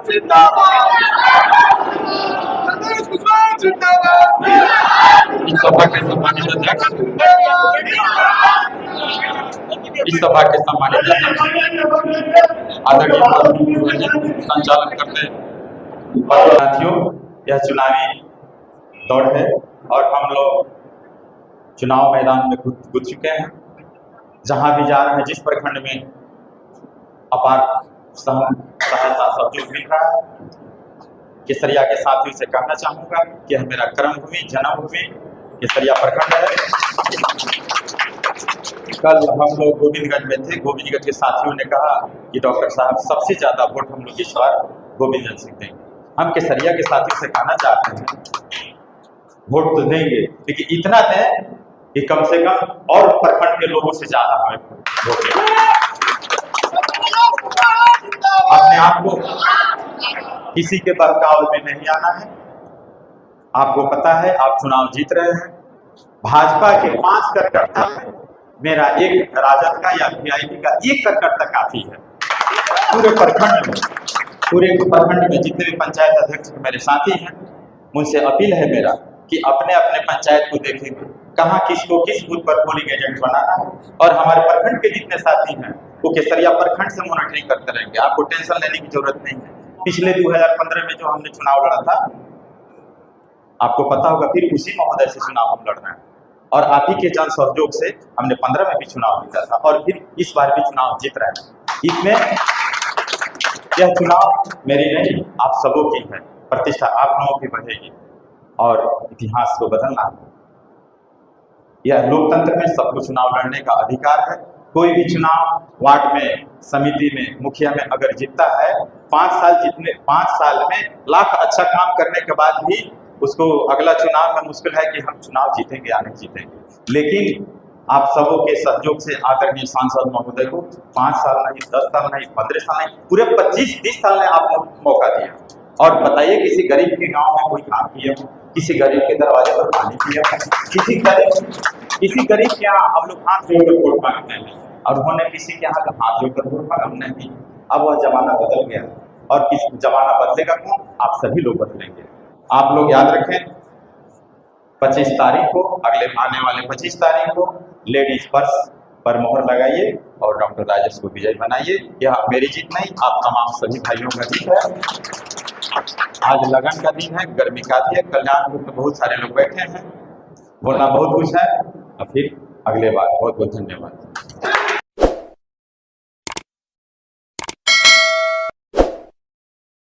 इस सभा के सम्मानित अध्यक्ष, आदरणीय संचालन करते साथियों, यह चुनावी दौड़ है और हम लोग चुनाव मैदान में कूद चुके हैं। जहां भी जा रहे हैं, जिस प्रखंड में अपार सहायता सहयोग मिल रहा है, केसरिया के साथियों से कहना चाहूंगा कि यह मेरा कर्मभूमि जन्मभूमि केसरिया प्रखंड है। कल हम लोग गोविंदगंज में थे। गोविंदगंज के साथियों ने कहा कि डॉक्टर साहब सबसे ज्यादा वोट हम लोग इस बार गोविंदगंज से देंगे। हम केसरिया के साथियों से कहना चाहते हैं वोट तो देंगे, लेकिन इतना दें कि कम से कम और प्रखंड के लोगों से ज्यादा हमें वोट दें। अपने आप को किसी के बहकावे में नहीं आना है। आपको पता है आप चुनाव जीत रहे हैं। भाजपा के 5 कार्यकर्ता है, मेरा एक राजद का या वीआईपी का 1 कार्यकर्ता काफी है। पूरे प्रखंड में जितने भी पंचायत अध्यक्ष मेरे साथी हैं, उनसे अपील है मेरा कि अपने अपने पंचायत को देखेंगे कहाँ किसको किस बूथ पर पोलिंग एजेंट बनाना है, और हमारे प्रखंड के जितने साथी हैं वो केसरिया प्रखंड से मॉनिटरिंग करते रहेंगे। आपको टेंशन लेने की जरूरत नहीं है। पिछले 2015 में जो हमने चुनाव लड़ा था, आपको पता होगा, फिर उसी महोदय से चुनाव हम लड़ रहे हैं और आप ही के जन सहयोग से हमने 15 में भी चुनाव जीता था और फिर इस बार भी चुनाव जीत रहे हैं। इसमें यह चुनाव मेरी नहीं, आप सबों की है। प्रतिष्ठा आप लोगों की बढ़ेगी और इतिहास को बदलना है। यह लोकतंत्र में सबको चुनाव लड़ने का अधिकार है। कोई भी चुनाव वार्ड में, समिति में, मुखिया में अगर जीतता है, 5 साल में लाख अच्छा काम करने के बाद भी उसको अगला चुनाव में मुश्किल है कि हम चुनाव जीतेंगे या नहीं जीतेंगे। लेकिन आप सबों के सहयोग से आदरणीय सांसद महोदय को 5 साल नहीं, 10 साल नहीं, 15 साल नहीं, पूरे 25-30 साल ने आपको मौका दिया। और बताइए किसी गरीब के गांव में कोई काम किया, किसी गरीब के दरवाजे पर पानी किया, किसी गरीब के यहाँ हम लोग हाथ जोड़कर वोट मांगते हैं और उन्होंने किसी के यहाँ हाथ जोड़कर वोट मांगा हमने भी। अब वह जमाना बदल गया और किस जमाना बदलेगा कौन? आप सभी लोग बदलेंगे। आप लोग याद रखें 25 तारीख को, अगले आने वाले 25 तारीख को लेडीज पर्स पर मोहर लगाइए और डॉक्टर राजेश को विजयी बनाइए। यह मेरी जीत नहीं, आप तमाम सभी भाइयों का जीत है। आज लगन का दिन है, गर्मी काफी है, कल्याणपुर में बहुत सारे लोग बैठे हैं, बोलना बहुत कुछ है। और फिर अगले बार बहुत बहुत धन्यवाद।